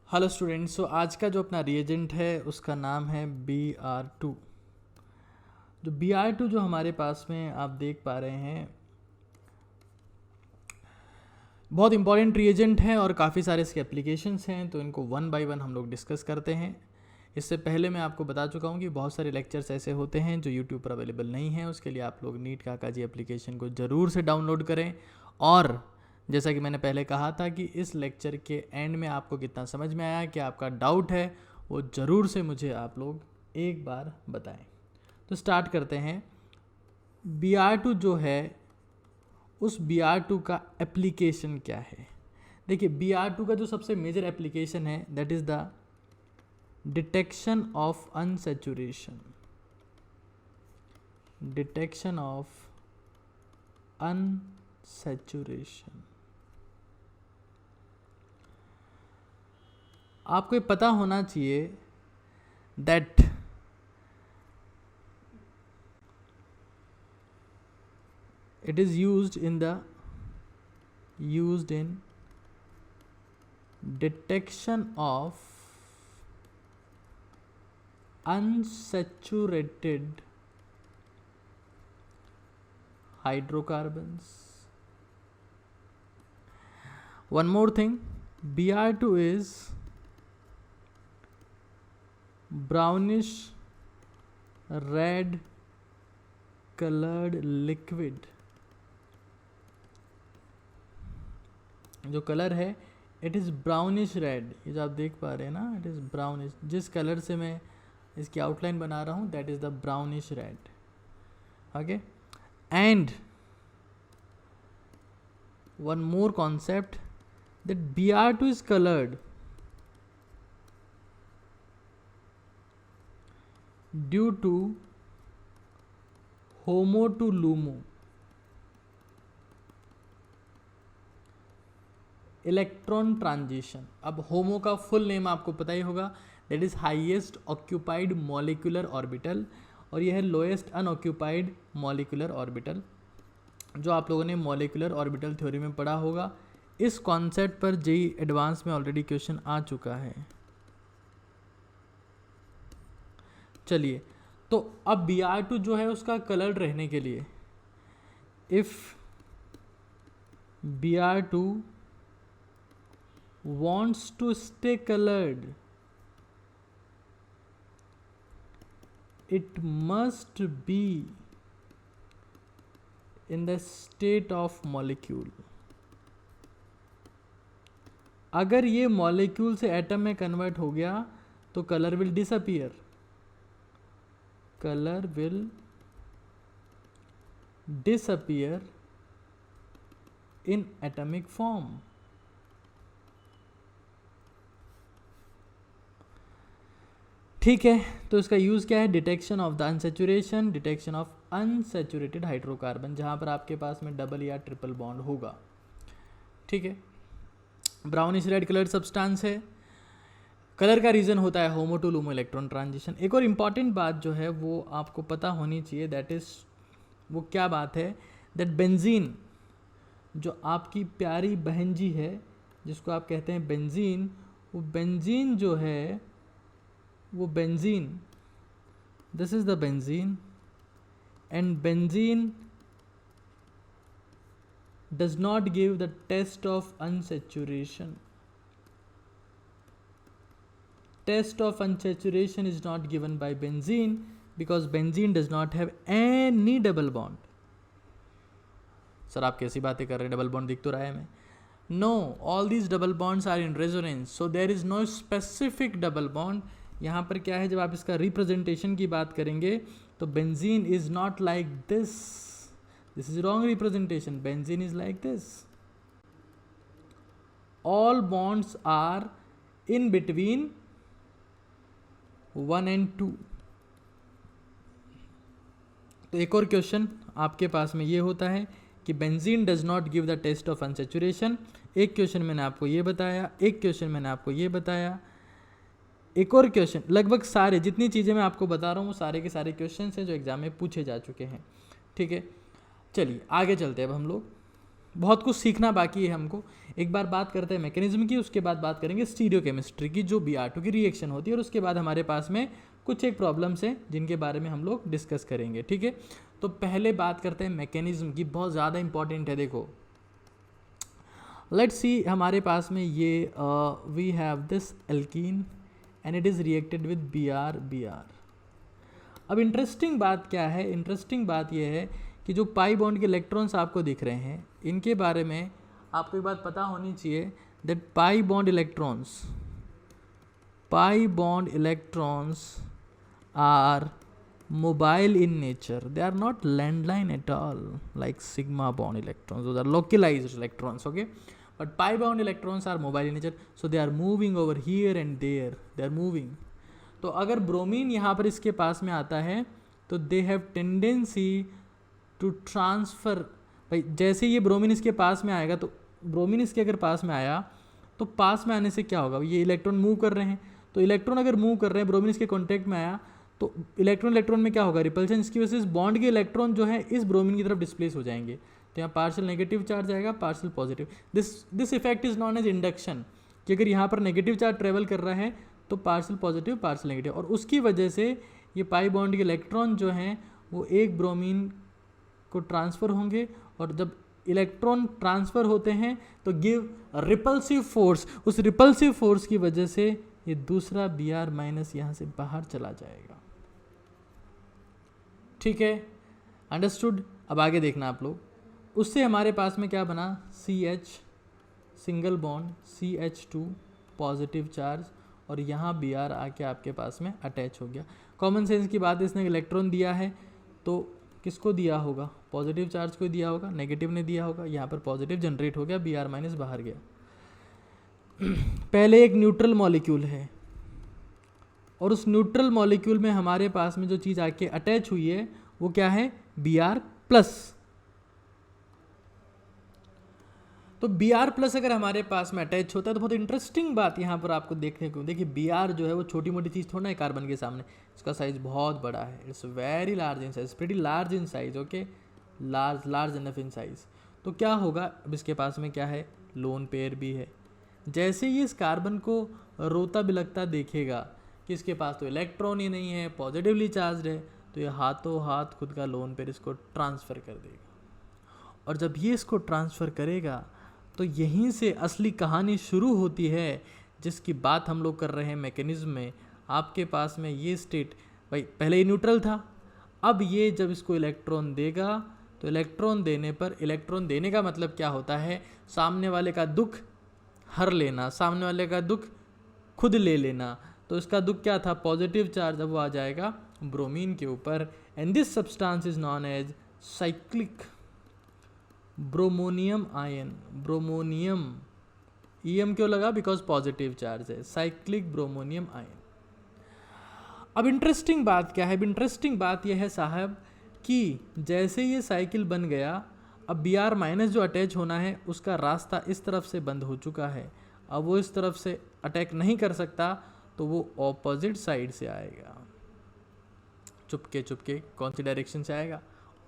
Hello students, सो आज का जो अपना रिएजेंट है उसका नाम है Br2। जो Br2 जो हमारे पास में आप देख पा रहे हैं, बहुत इंपॉर्टेंट रिएजेंट है और काफ़ी सारे इसके एप्लीकेशंस हैं, तो इनको वन बाय वन हम लोग डिस्कस करते हैं। इससे पहले मैं आपको बता चुका हूँ कि बहुत सारे लेक्चर्स ऐसे होते हैं जो यूट्यूब पर अवेलेबल नहीं हैं। उसके लिए आप लोग नीट काका जी एप्लीकेशन को ज़रूर से डाउनलोड करें। और जैसा कि मैंने पहले कहा था कि इस लेक्चर के एंड में आपको कितना समझ में आया, कि आपका डाउट है, वो ज़रूर से मुझे आप लोग एक बार बताएं। तो स्टार्ट करते हैं। Br2 जो है, उस Br2 का एप्लीकेशन क्या है। देखिए, Br2 का जो सबसे मेजर एप्लीकेशन है that is the detection of unsaturation. Detection of unsaturation. आपको ये पता होना चाहिए that it is used in detection of unsaturated hydrocarbons. One more thing, Br2 is brownish red colored liquid. जो कलर है इट इज़ ब्राउनिश रेड। ये जो आप देख पा रहे हैं ना, इट इज़ ब्राउनिश। जिस कलर से मैं इसकी आउटलाइन बना रहा हूँ that is the brownish red. Okay, and one more concept that Br2 is coloured due to HOMO to LUMO electron transition. अब होमो का फुल नेम आपको पता ही होगा, that is highest occupied molecular orbital, और यह है लोएस्ट अनऑक्यूपाइड मॉलिक्यूलर ऑर्बिटल, जो आप लोगों ने मॉलिक्यूलर ऑर्बिटल थ्योरी में पढ़ा होगा। इस कॉन्सेप्ट पर जेईई एडवांस में ऑलरेडी क्वेश्चन आ चुका है। चलिए, तो अब Br2 जो है उसका कलर रहने के लिए, if Br2 wants to stay colored, it must be in the state of molecule. अगर ये मॉलिक्यूल से एटम में कन्वर्ट हो गया तो colour will disappear. Colour will disappear in atomic form. ठीक है, तो इसका यूज़ क्या है, detection of the unsaturation, detection of unsaturated hydrocarbon, जहाँ पर आपके पास में डबल या ट्रिपल बॉन्ड होगा। ठीक है, ब्राउनिश रेड कलर सब्सटेंस है। कलर का रीज़न होता है होमो टू लूमो इलेक्ट्रॉन ट्रांजिशन। एक और इम्पॉर्टेंट बात जो है वो आपको पता होनी चाहिए, दैट इज़, वो क्या बात है, दैट बेंजीन, जो आपकी प्यारी बहन जी है जिसको आप कहते हैं बेंजीन, वो बेंजीन जो है, वो benzene, this is the benzene, and benzene does not give the test of unsaturation. Test of unsaturation is not given by benzene because benzene does not have any double bond. Sir आप कैसी बातें कर रहे हैं, double bond दिख तो रहा है हमें। No, all these double bonds are in resonance, so there is no specific double bond. यहाँ पर क्या है, जब आप इसका रिप्रेजेंटेशन की बात करेंगे तो benzene is not like this, this is wrong representation, benzene is like this. All bonds are in between 1 and 2। तो एक और क्वेश्चन आपके पास में ये होता है कि benzene does not give the test of unsaturation. एक क्वेश्चन मैंने आपको ये बताया, एक क्वेश्चन मैंने आपको ये बताया, एक और क्वेश्चन, लगभग सारे जितनी चीज़ें मैं आपको बता रहा हूँ वो सारे के सारे क्वेश्चन हैं जो एग्जाम में पूछे जा चुके हैं। ठीक है, चलिए आगे चलते हैं अब हम लोग। बहुत कुछ सीखना बाकी है हमको। एक बार बात करते हैं मैकेनिज्म की, उसके बाद बात करेंगे स्टीरियोकेमिस्ट्री की, जो Br2 की रिएक्शन होती है, और उसके बाद हमारे पास में कुछ एक प्रॉब्लम्स हैं जिनके बारे में हम लोग डिस्कस करेंगे, ठीक है। तो पहले बात करते हैं मैकेनिज्म की, बहुत ज़्यादा इंपॉर्टेंट है। देखो लेट्स सी, हमारे पास में ये we have this alkene and it is reacted with Br। अब इंटरेस्टिंग बात क्या है, इंटरेस्टिंग बात यह है कि जो पाई बॉन्ड के इलेक्ट्रॉन्स आपको दिख रहे हैं, इनके बारे में आपको एक बात पता होनी चाहिए, that pi bond electrons are mobile in nature. They are not landline at all like sigma bond electrons. Those are localized electrons, okay? But pi bond electrons are mobile in nature, so they are moving over here and there. They are moving. तो अगर bromine यहाँ पर इसके पास में आता है तो they have tendency to transfer. भाई जैसे ये ब्रोमीन इसके पास में आएगा, तो ब्रोमीन इसके अगर पास में आया तो पास में आने से क्या होगा, ये इलेक्ट्रॉन मूव कर रहे हैं, तो इलेक्ट्रॉन अगर मूव कर रहे हैं, ब्रोमीन इसके कॉन्टैक्ट में आया तो इलेक्ट्रॉन में क्या होगा, रिपल्शन। इसकी वजह से इस बॉन्ड के इलेक्ट्रॉन जो है इस ब्रोमीन की तरफ डिस्प्लेस हो जाएंगे, तो यहाँ पार्शियल नेगेटिव चार्ज आएगा, partial positive. This effect is known as induction, कि अगर यहाँ पर नेगेटिव चार्ज ट्रेवल कर रहा है तो पार्शियल पॉजिटिव पार्शियल नेगेटिव, और उसकी वजह से ये पाई बॉन्ड के इलेक्ट्रॉन जो हैं वो एक ब्रोमीन को ट्रांसफ़र होंगे, और जब इलेक्ट्रॉन ट्रांसफ़र होते हैं तो गिव रिपल्सिव फोर्स। उस रिपल्सिव फोर्स की वजह से ये दूसरा Br माइनस यहाँ से बाहर चला जाएगा, ठीक है, अंडरस्टूड। अब आगे देखना आप लोग, उससे हमारे पास में क्या बना, CH single bond, CH2 positive charge, और यहाँ Br आके आपके पास में अटैच हो गया। कॉमन सेंस की बात है, इसने इलेक्ट्रॉन दिया है तो किसको दिया होगा, पॉजिटिव चार्ज को दिया होगा, नेगेटिव ने दिया होगा, यहाँ पर पॉजिटिव जनरेट हो गया, Br माइनस बाहर गया। पहले एक न्यूट्रल मॉलिक्यूल है और उस न्यूट्रल मॉलिक्यूल में हमारे पास में जो चीज़ आके अटैच हुई है वो क्या है, Br प्लस। तो Br प्लस अगर हमारे पास में अटैच होता है तो बहुत इंटरेस्टिंग बात यहाँ पर आपको देखने को, देखिए Br जो है वो छोटी मोटी चीज़ थोड़ा है कार्बन के सामने, इसका साइज बहुत बड़ा है, it's very large in size, pretty large in size, okay, large enough in size. तो क्या होगा, अब इसके पास में क्या है, लोन पेयर भी है। जैसे ही इस कार्बन को रोता बिलखता देखेगा कि इसके पास तो इलेक्ट्रॉन ही नहीं है, पॉजिटिवली चार्ज है, तो ये हाथों हाथ खुद का लोन पेयर इसको ट्रांसफ़र कर देगा। और जब ये इसको ट्रांसफ़र करेगा तो यहीं से असली कहानी शुरू होती है, जिसकी बात हम लोग कर रहे हैं मैकेनिज्म में। आपके पास में ये स्टेट, भाई पहले ये न्यूट्रल था, अब ये जब इसको इलेक्ट्रॉन देगा तो इलेक्ट्रॉन देने पर, इलेक्ट्रॉन देने का मतलब क्या होता है, सामने वाले का दुख हर लेना, सामने वाले का दुख खुद ले लेना। तो इसका दुख क्या था, पॉजिटिव चार्ज, अब वो आ जाएगा ब्रोमीन के ऊपर, and this substance is known as cyclic bromonium ion. Bromonium, EM क्यों लगा, बिकॉज पॉजिटिव चार्ज है, साइक्लिक ब्रोमोनियम आयन। अब इंटरेस्टिंग बात क्या है, इंटरेस्टिंग बात यह है साहब कि जैसे ये साइकिल बन गया, अब Br माइनस जो अटैच होना है उसका रास्ता इस तरफ से बंद हो चुका है, अब वो इस तरफ से अटैक नहीं कर सकता, तो वो ऑपोजिट साइड से आएगा, चुपके चुपके कौन सी डायरेक्शन से आएगा,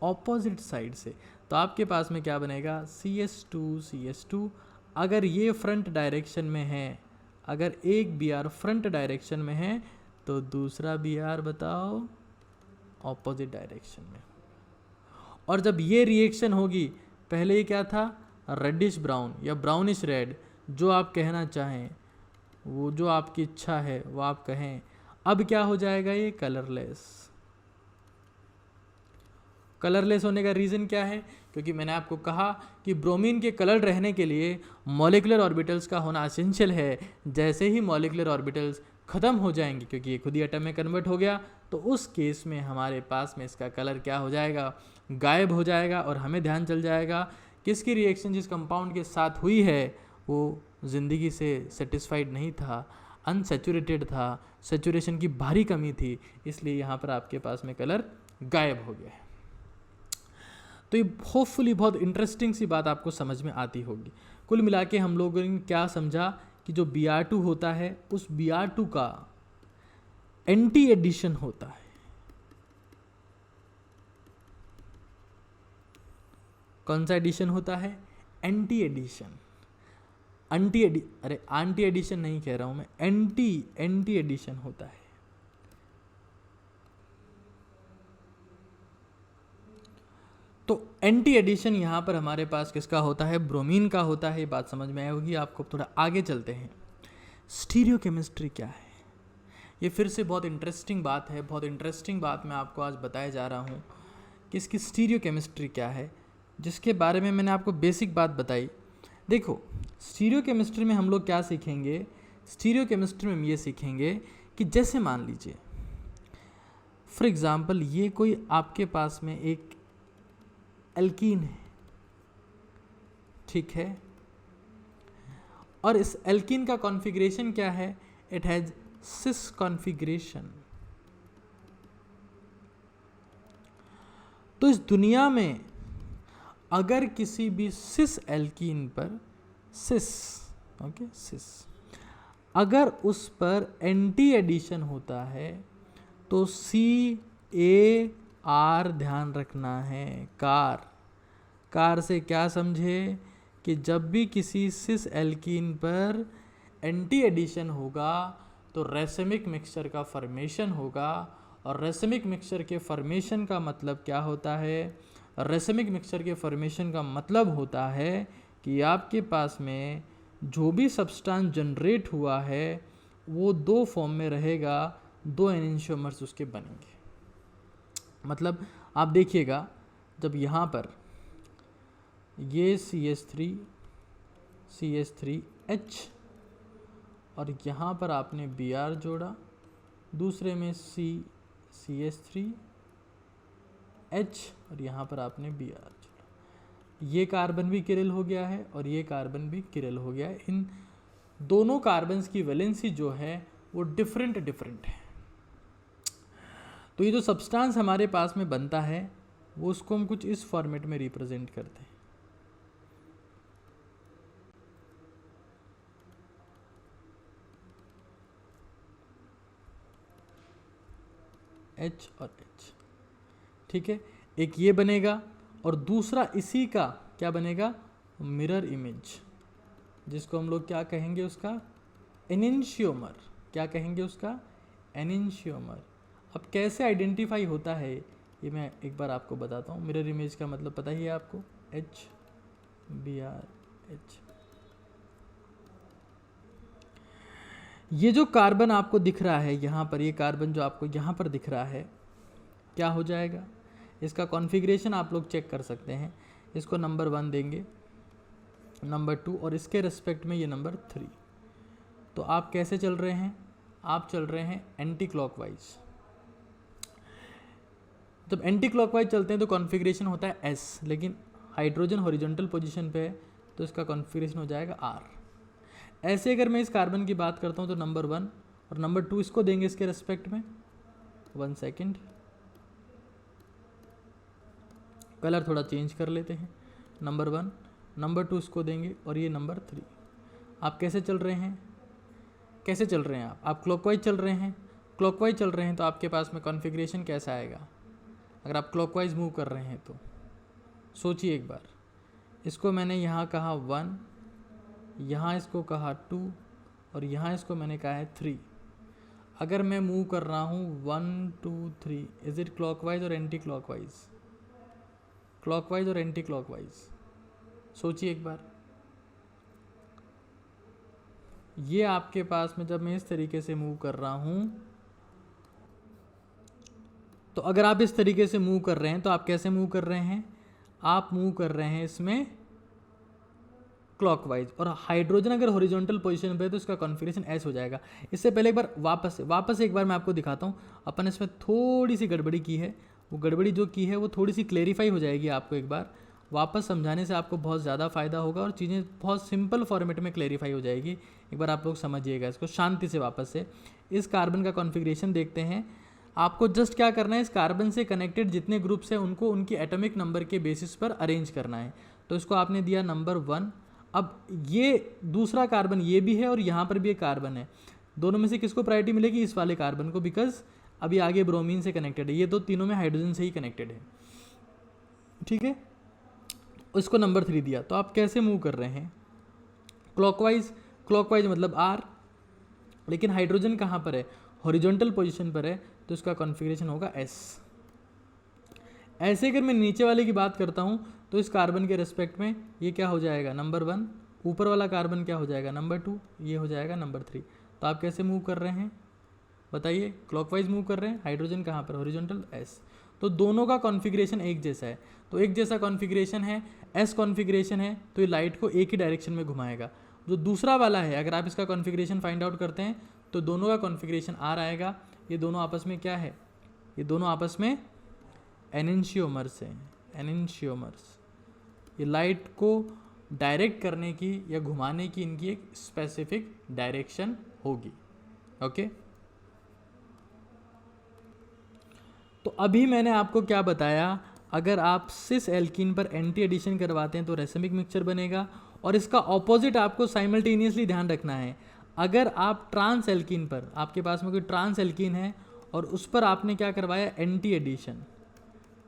ऑपोजिट साइड से। तो आपके पास में क्या बनेगा, CH2। अगर ये फ्रंट डायरेक्शन में है, अगर एक Br फ्रंट डायरेक्शन में है तो दूसरा Br बताओ ऑपोजिट डायरेक्शन में। और जब ये रिएक्शन होगी, पहले ये क्या था, रेडिश ब्राउन या ब्राउनिश रेड, जो आप कहना चाहें, वो जो आपकी इच्छा है वो आप कहें। अब क्या हो जाएगा, ये कलरलेस। कलरलेस होने का रीज़न क्या है, क्योंकि मैंने आपको कहा कि ब्रोमीन के कलर रहने के लिए मॉलिक्यूलर ऑर्बिटल्स का होना एसेंशियल है। जैसे ही मॉलिक्यूलर ऑर्बिटल्स ख़त्म हो जाएंगे, क्योंकि ये खुद ही एटम में कन्वर्ट हो गया, तो उस केस में हमारे पास में इसका कलर क्या हो जाएगा, गायब हो जाएगा, और हमें ध्यान चल जाएगा कि इसकी रिएक्शन जिस कंपाउंड के साथ हुई है वो ज़िंदगी से सेटिस्फाइड नहीं था, अनसेचुरेटेड था, सेचुरेशन की भारी कमी थी, इसलिए यहाँ पर आपके पास में कलर गायब हो गया है। तो ये होपफुली बहुत इंटरेस्टिंग सी बात आपको समझ में आती होगी। कुल मिला के हम लोगों ने क्या समझा कि जो Br2 होता है, उस Br2 का एंटी एडिशन होता है। कौन सा एडिशन होता है, एंटी एडिशन, एंटी एडिशन नहीं कह रहा हूं मैं, एंटी एडिशन होता है। तो एंटी एडिशन यहाँ पर हमारे पास किसका होता है, ब्रोमीन का होता है। ये बात समझ में आई होगी आपको। थोड़ा आगे चलते हैं, स्टीरियोकेमिस्ट्री क्या है। ये फिर से बहुत इंटरेस्टिंग बात है, बहुत इंटरेस्टिंग बात मैं आपको आज बताया जा रहा हूँ कि इसकी स्टीरियोकेमिस्ट्री क्या है, जिसके बारे में मैंने आपको बेसिक बात बताई। देखो, स्टीरियोकेमिस्ट्री में हम लोग क्या सीखेंगे, स्टीरियोकेमिस्ट्री में हम ये सीखेंगे कि जैसे मान लीजिए फॉर एग्ज़ाम्पल ये कोई आपके पास में एक एल्कीन है, ठीक है, और इस एल्कीन का कॉन्फ़िगरेशन क्या है, इट हैज़ सिस कॉन्फ़िगरेशन। तो इस दुनिया में अगर किसी भी सिस एल्कीन पर सिस अगर उस पर एंटी एडिशन होता है तो CAR ध्यान रखना है। कार से क्या समझे कि जब भी किसी सिस एल्कीन पर एंटी एडिशन होगा तो रेसिमिक मिक्सचर का फॉर्मेशन होगा। और रेसिमिक मिक्सचर के फॉर्मेशन का मतलब क्या होता है, रेसिमिक मिक्सचर के फॉर्मेशन का मतलब होता है कि आपके पास में जो भी सब्सटेंस जनरेट हुआ है वो दो फॉर्म में रहेगा, दो एनेंशियोमर्स उसके बनेंगे। मतलब आप देखिएगा, जब यहाँ पर ये CH3H और यहाँ पर आपने Br जोड़ा, दूसरे में CH3H और यहाँ पर आपने Br जोड़ा, ये कार्बन भी किरल हो गया है और ये कार्बन भी किरल हो गया है। इन दोनों कार्बन्स की वैलेंसी जो है वो डिफरेंट है। तो ये जो सब्सटेंस हमारे पास में बनता है वो उसको हम कुछ इस फॉर्मेट में रिप्रेजेंट करते हैं। H और H, ठीक है, एक ये बनेगा और दूसरा इसी का क्या बनेगा, मिरर इमेज, जिसको हम लोग क्या कहेंगे, उसका एनेंशियोमर। क्या कहेंगे उसका, एनेंशियोमर। अब कैसे आइडेंटिफाई होता है ये मैं एक बार आपको बताता हूँ। मिरर इमेज का मतलब पता ही है आपको, HBr H। ये जो कार्बन आपको दिख रहा है यहाँ पर, ये कार्बन जो आपको यहाँ पर दिख रहा है क्या हो जाएगा, इसका कॉन्फ़िगरेशन आप लोग चेक कर सकते हैं। इसको नंबर 1 देंगे, नंबर 2 और इसके रिस्पेक्ट में ये नंबर 3। तो आप कैसे चल रहे हैं, आप चल रहे हैं एंटी क्लॉकवाइज। जब एंटी क्लॉकवाइज चलते हैं तो कॉन्फ़िगरेशन होता है S, लेकिन हाइड्रोजन हॉरिजॉन्टल पोजीशन पे है तो इसका कॉन्फ़िगरेशन हो जाएगा R। ऐसे अगर मैं इस कार्बन की बात करता हूँ तो नंबर 1 और नंबर 2 इसको देंगे इसके रेस्पेक्ट में। 1 सेकेंड, कलर थोड़ा चेंज कर लेते हैं। नंबर 1, नंबर 2 इसको देंगे और ये नंबर 3। आप कैसे चल रहे हैं, कैसे चल रहे हैं आप क्लॉकवाइज चल रहे हैं। क्लॉकवाइज चल रहे हैं तो आपके पास में कॉन्फ़िगरेशन कैसा आएगा, अगर आप क्लॉकवाइज मूव कर रहे हैं तो सोचिए एक बार। इसको मैंने यहाँ कहा 1, यहाँ इसको कहा 2 और यहाँ इसको मैंने कहा है 3। अगर मैं मूव कर रहा हूँ 1 2 3, इज इट क्लॉकवाइज और एंटी क्लॉकवाइज, क्लॉकवाइज और एंटी क्लॉकवाइज, सोचिए एक बार। ये आपके पास में जब मैं इस तरीके से मूव कर रहा हूँ तो अगर आप इस तरीके से मूव कर रहे हैं तो आप कैसे मूव कर रहे हैं, आप मूव कर रहे हैं इसमें क्लॉकवाइज। और हाइड्रोजन अगर हॉरिजॉन्टल पोजीशन पे है तो इसका कॉन्फ़िगरेशन ऐसे हो जाएगा। इससे पहले एक बार वापस एक बार मैं आपको दिखाता हूँ। अपन इसमें थोड़ी सी गड़बड़ी की है, वो गड़बड़ी जो की है वो थोड़ी सी क्लेरिफाई हो जाएगी आपको। एक बार वापस समझाने से आपको बहुत ज़्यादा फ़ायदा होगा और चीज़ें बहुत सिंपल फॉर्मेट में क्लेरिफाई हो जाएगी। एक बार आप लोग समझिएगा इसको शांति से। वापस से इस कार्बन का कॉन्फ़िगरेशन देखते हैं। आपको जस्ट क्या करना है, इस कार्बन से कनेक्टेड जितने ग्रुप्स हैं उनको उनकी एटॉमिक नंबर के बेसिस पर अरेंज करना है। तो इसको आपने दिया नंबर 1। अब ये दूसरा कार्बन ये भी है और यहाँ पर भी एक कार्बन है, दोनों में से किसको प्रायोरिटी मिलेगी, इस वाले कार्बन को, बिकॉज अभी आगे ब्रोमीन से कनेक्टेड है। ये तो तीनों में हाइड्रोजन से ही कनेक्टेड है, ठीक है। उसको नंबर 3 दिया, तो आप कैसे मूव कर रहे हैं? क्लॉकवाइज, क्लॉकवाइज मतलब आर, लेकिन हाइड्रोजन कहाँ पर है? हॉरिजॉन्टल पोजीशन पर है, तो इसका कॉन्फ़िगरेशन होगा एस। ऐसे अगर मैं नीचे वाले की बात करता हूँ तो इस कार्बन के रेस्पेक्ट में ये क्या हो जाएगा? नंबर 1। ऊपर वाला कार्बन क्या हो जाएगा? नंबर 2। ये हो जाएगा नंबर 3। तो आप कैसे मूव कर रहे हैं बताइए? क्लॉकवाइज मूव कर रहे हैं। हाइड्रोजन कहाँ पर? Horizontal, S. तो दोनों का कॉन्फ़िगरेशन एक जैसा है, तो एक जैसा कॉन्फ़िगरेशन है, एस कॉन्फ़िगरेशन है, तो ये लाइट को एक ही डायरेक्शन में घुमाएगा। जो दूसरा वाला है, अगर आप इसका कॉन्फ़िगरेशन फाइंड आउट करते हैं तो दोनों का कॉन्फ़िगरेशन आर आएगा। ये दोनों आपस में क्या है? ये दोनों आपस में एनेंशियोमर्स हैं, एनेंशियोमर्स। ये लाइट को डायरेक्ट करने की या घुमाने की इनकी एक स्पेसिफिक डायरेक्शन होगी। ओके, तो अभी मैंने आपको क्या बताया? अगर आप सिस एल्कीन पर एंटी एडिशन करवाते हैं तो रेसमिक मिक्सचर बनेगा, और इसका ऑपोजिट आपको साइमल्टेनियसली ध्यान रखना है। अगर आप ट्रांस एल्कीन पर, आपके पास में कोई ट्रांस एल्कीन है और उस पर आपने क्या करवाया? एंटी एडिशन,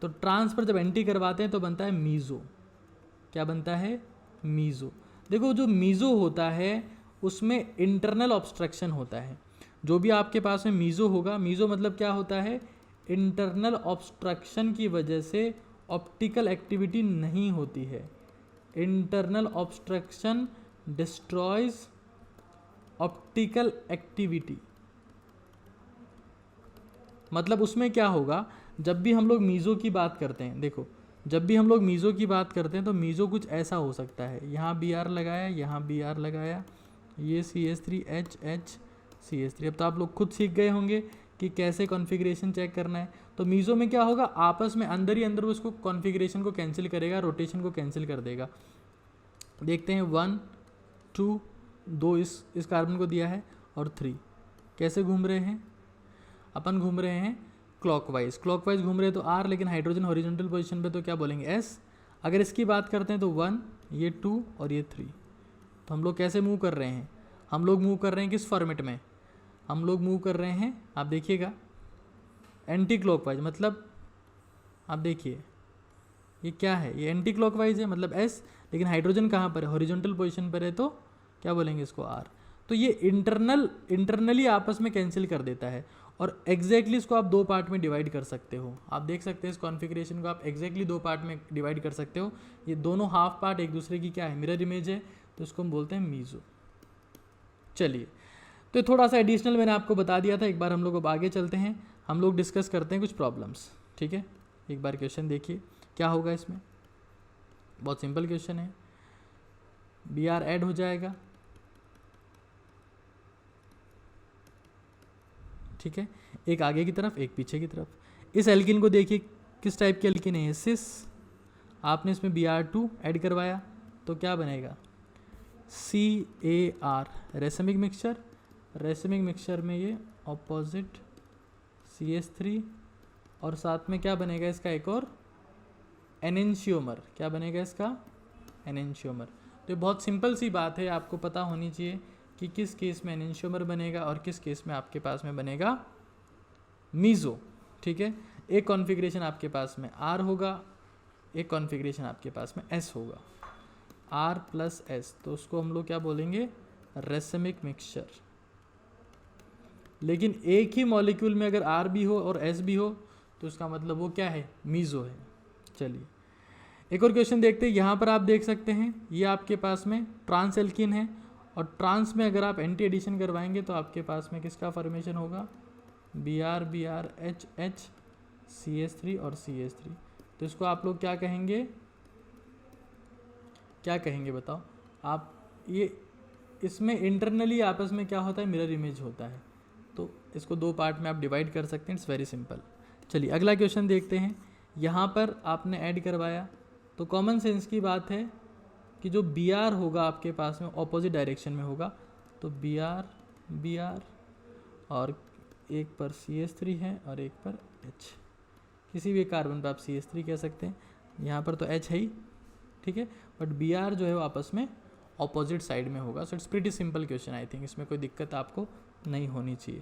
तो ट्रांस पर जब एंटी करवाते हैं तो बनता है मीज़ो। क्या बनता है? मीज़ो। देखो, जो मीज़ो होता है उसमें इंटरनल ऑब्स्ट्रक्शन होता है। जो भी आपके पास में मीज़ो होगा, मीज़ो मतलब क्या होता है? इंटरनल ऑब्स्ट्रक्शन की वजह से ऑप्टिकल एक्टिविटी नहीं होती है। Internal obstruction destroys optical activity. मतलब उसमें क्या होगा? जब भी हम लोग मीज़ो की बात करते हैं, देखो, जब भी हम लोग मीज़ो की बात करते हैं तो मीज़ो कुछ ऐसा हो सकता है। यहाँ बी आर लगाया, यहाँ बी आर लगाया, ये CH3H CH3। अब तो आप लोग खुद सीख गए होंगे कि कैसे कॉन्फ़िगरेशन चेक करना है। तो मीज़ो में क्या होगा? आपस में अंदर ही अंदर उसको कॉन्फ़िगरेशन को कैंसिल करेगा, रोटेशन को कैंसिल कर देगा। देखते हैं 1 2 2 इस कार्बन को दिया है, और 3 कैसे घूम रहे हैं? अपन घूम रहे हैं क्लॉकवाइज, क्लॉकवाइज घूम रहे हैं तो आर, लेकिन हाइड्रोजन हॉरिजॉन्टल पोजीशन पे तो क्या बोलेंगे? एस। अगर इसकी बात करते हैं तो 1, ये 2 और ये 3। तो हम लोग कैसे मूव कर रहे हैं? हम लोग मूव कर रहे हैं किस फॉर्मेट में? हम लोग मूव कर रहे हैं, आप देखिएगा, एंटी क्लॉकवाइज। मतलब आप देखिए ये क्या है? ये एंटी क्लॉकवाइज है, मतलब एस, लेकिन हाइड्रोजन कहाँ पर है? हॉरिजॉन्टल पोजीशन पर है, तो क्या बोलेंगे इसको? आर। तो ये इंटरनली आपस में कैंसिल कर देता है, और एग्जैक्टली इसको आप 2 पार्ट में डिवाइड कर सकते हो। आप देख सकते हैं इस कॉन्फ़िगरेशन को आप एग्जैक्टली 2 पार्ट में डिवाइड कर सकते हो। ये दोनों हाफ पार्ट एक दूसरे की क्या है? मिरर इमेज है, तो इसको हम बोलते हैं मीज़ो। चलिए, तो थोड़ा सा एडिशनल मैंने आपको बता दिया था। एक बार हम लोग अब आगे चलते हैं, हम लोग डिस्कस करते हैं कुछ प्रॉब्लम्स। ठीक है, एक बार क्वेश्चन देखिए क्या होगा इसमें। बहुत सिंपल क्वेश्चन है, बी आर ऐड हो जाएगा, ठीक है, एक आगे की तरफ एक पीछे की तरफ। इस एल्किन को देखिए किस टाइप की एल्किन है? सिस। आपने इसमें Br2 ऐड करवाया तो क्या बनेगा? CAR, racemic mixture. Racemic mixture में ये ऑपोजिट CH3, और साथ में क्या बनेगा इसका? एक और एनेंशियोमर। क्या बनेगा इसका? एनेंशियोमर। तो ये बहुत सिंपल सी बात है, आपको पता होनी चाहिए कि किस केस में एनेंशियोमर बनेगा और किस केस में आपके पास में बनेगा मीज़ो। ठीक है, एक कॉन्फ़िगरेशन आपके पास में आर होगा, एक कॉन्फ़िगरेशन आपके पास में एस होगा, आर प्लस एस। तो उसको हम लोग क्या बोलेंगे? Racemic mixture. लेकिन एक ही मॉलिक्यूल में अगर आर भी हो और एस भी हो तो उसका मतलब वो क्या है? मीज़ो है। चलिए एक और क्वेश्चन देखते हैं। यहाँ पर आप देख सकते हैं ये आपके पास में ट्रांस एल्कीन है, और ट्रांस में अगर आप एंटी एडिशन करवाएंगे तो आपके पास में किसका फॉर्मेशन होगा? Br H CH3 और CH3। तो इसको आप लोग क्या कहेंगे? क्या कहेंगे बताओ आप? ये इसमें इंटरनली आपस में क्या होता है? मिरर इमेज होता है। तो इसको 2 पार्ट में आप डिवाइड कर सकते हैं, इट्स वेरी सिंपल। चलिए अगला क्वेश्चन देखते हैं। यहाँ पर आपने ऐड करवाया तो कॉमन सेंस की बात है कि जो Br होगा आपके पास में ऑपोजिट डायरेक्शन में होगा, तो Br और एक पर CH3 है और एक पर H। किसी भी कार्बन पर आप CH3 कह सकते हैं, यहाँ पर तो H है ही, ठीक है, बट Br जो है वो आपस में ऑपोजिट साइड में होगा। So it's pretty simple question, I think इसमें कोई दिक्कत आपको नहीं होनी चाहिए।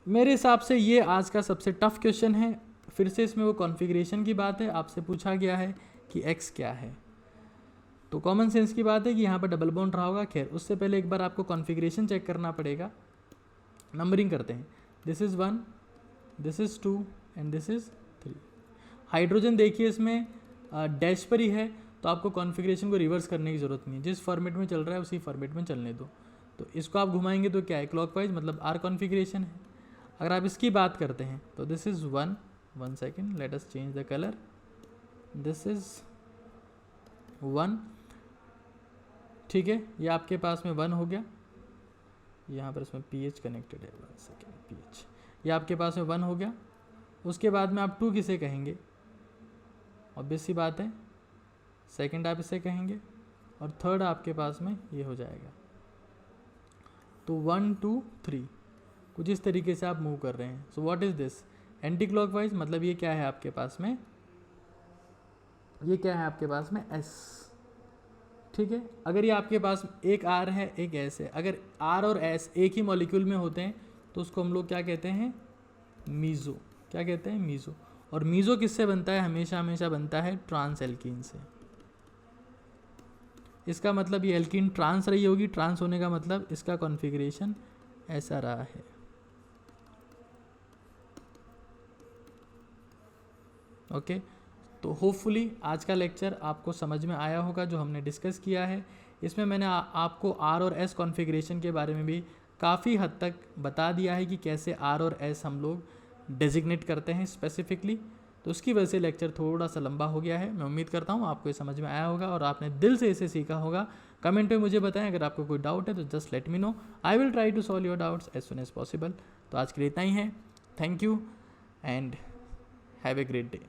मेरे हिसाब से ये आज का सबसे टफ क्वेश्चन है। फिर से इसमें वो कॉन्फ़िगरेशन की बात है, आपसे पूछा गया है कि x क्या है। तो कॉमन सेंस की बात है कि यहाँ पर डबल बॉन्ड रहा होगा। खैर उससे पहले एक बार आपको कॉन्फ़िगरेशन चेक करना पड़ेगा। नंबरिंग करते हैं, this is 1, this is 2 and this is 3। Hydrogen देखिए इसमें डैश पर ही है, तो आपको कॉन्फ़िगरेशन को रिवर्स करने की ज़रूरत नहीं है, जिस फॉर्मेट में चल रहा है उसी फॉर्मेट में चलने दो। तो इसको आप घुमाएंगे तो क्या है, क्लॉकवाइज, मतलब आर कॉन्फ़िगरेशन है। अगर आप इसकी बात करते हैं तो this is 1 second, let us change the colour, this is 1, ठीक है, ये आपके पास में 1 हो गया। यहाँ पर इसमें पीएच कनेक्टेड है, 1 सेकेंड, पीएच, ये आपके पास में 1 हो गया। उसके बाद में आप 2 किसे कहेंगे, ऑब्वियस सी बात है, सेकंड आप इसे कहेंगे, और थर्ड आपके पास में ये हो जाएगा। तो 1 2 3 कुछ इस तरीके से आप मूव कर रहे हैं। So what is this, anti clockwise, मतलब ये क्या है आपके पास में, ये क्या है आपके पास में एस, ठीक है। अगर ये आपके पास एक आर है एक एस है, अगर आर और एस एक ही मॉलिक्यूल में होते हैं तो उसको हम लोग क्या कहते हैं, मीज़ो, क्या कहते हैं, मीज़ो। और मीज़ो किससे बनता है, हमेशा हमेशा बनता है ट्रांस एल्कीन से। इसका मतलब ये एल्कीन ट्रांस रही होगी, ट्रांस होने का मतलब इसका कॉन्फ़िगरेशन ऐसा रहा है। ओके, तो होपफुली आज का लेक्चर आपको समझ में आया होगा जो हमने डिस्कस किया है। इसमें मैंने आपको आर और एस कॉन्फ़िगरेशन के बारे में भी काफ़ी हद तक बता दिया है कि कैसे आर और एस हम लोग डेजिग्नेट करते हैं स्पेसिफिकली। तो उसकी वजह से लेक्चर थोड़ा सा लंबा हो गया है। मैं उम्मीद करता हूँ आपको ये समझ में आया होगा और आपने दिल से इसे सीखा होगा। कमेंट में मुझे बताएं अगर आपको कोई डाउट है तो just let me know, I will try to solve your doubts as soon as possible. तो आज के लिए इतना ही है, thank you and have a great day.